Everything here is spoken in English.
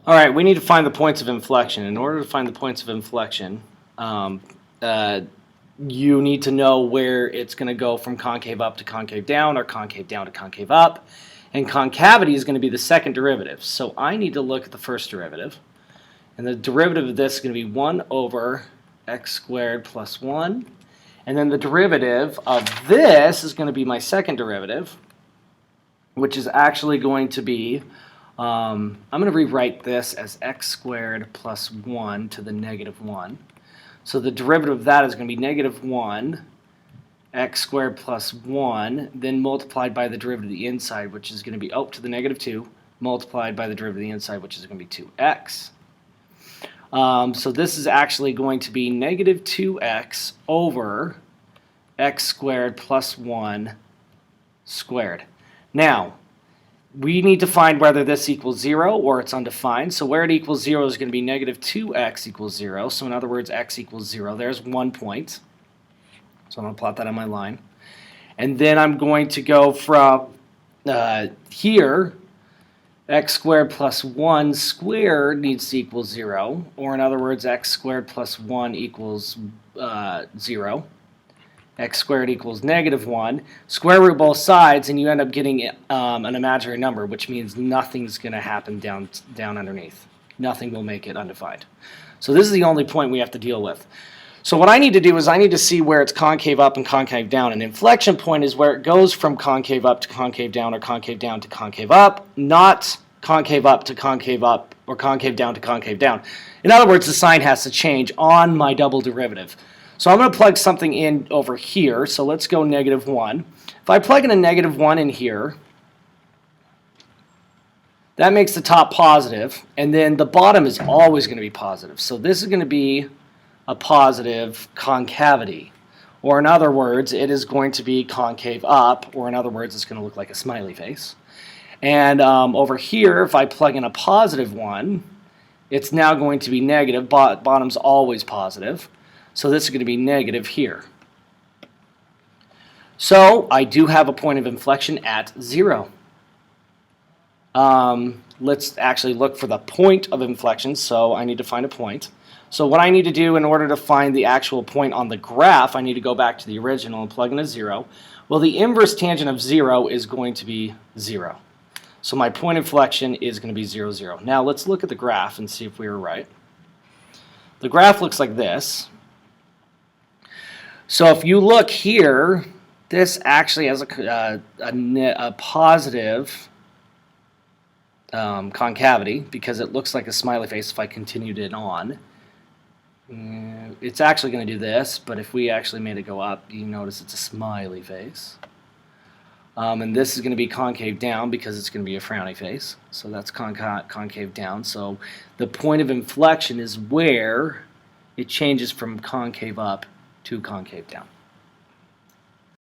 All right, we need to find the points of inflection. In order to find the points of inflection, you need to know where it's going to go from concave up to concave down or concave down to concave up. And concavity is going to be the second derivative. So I need to look at the first derivative. And the derivative of this is going to be 1 over x squared plus 1. And then the derivative of this is going to be my second derivative, which is actually going to be, I'm going to rewrite this as x squared plus 1 to the negative 1. So the derivative of that is going to be negative 1 x squared plus 1, then multiplied by the derivative of the inside, which is going to be to the negative 2, multiplied by the derivative of the inside, which is going to be 2x. So this is actually going to be negative 2x over x squared plus 1 squared. Now, we need to find whether this equals 0 or it's undefined. So where it equals 0 is going to be negative 2x equals 0. So in other words, x equals 0. There's 1 point. So I'm going to plot that on my line. And then I'm going to go from here, x squared plus 1 squared needs to equal 0. Or in other words, x squared plus 1 equals 0. X squared equals negative 1. Square root both sides, and you end up getting an imaginary number, which means nothing's going to happen down underneath. Nothing will make it undefined. So this is the only point we have to deal with. So what I need to do is I need to see where it's concave up and concave down. An inflection point is where it goes from concave up to concave down or concave down to concave up, not concave up to concave up or concave down to concave down. In other words, the sign has to change on my double derivative. So I'm going to plug something in over here. So let's go negative 1. If I plug in a negative 1 in here, that makes the top positive, and then the bottom is always going to be positive. So this is going to be a positive concavity. Or in other words, it is going to be concave up, or in other words, it's going to look like a smiley face. And over here, if I plug in a positive 1, it's now going to be negative. Bottom's always positive. So this is going to be negative here. So I do have a point of inflection at 0. Let's actually look for the point of inflection. So I need to find a point. So what I need to do in order to find the actual point on the graph, I need to go back to the original and plug in a 0. Well, the inverse tangent of 0 is going to be 0. So my point of inflection is going to be 0, 0. Now let's look at the graph and see if we were right. The graph looks like this. So if you look here, this actually has a positive concavity because it looks like a smiley face if I continued it on. It's actually going to do this, but if we actually made it go up, you notice it's a smiley face. And this is going to be concave down because it's going to be a frowny face. So that's concave down. So the point of inflection is where it changes from concave up to concave down.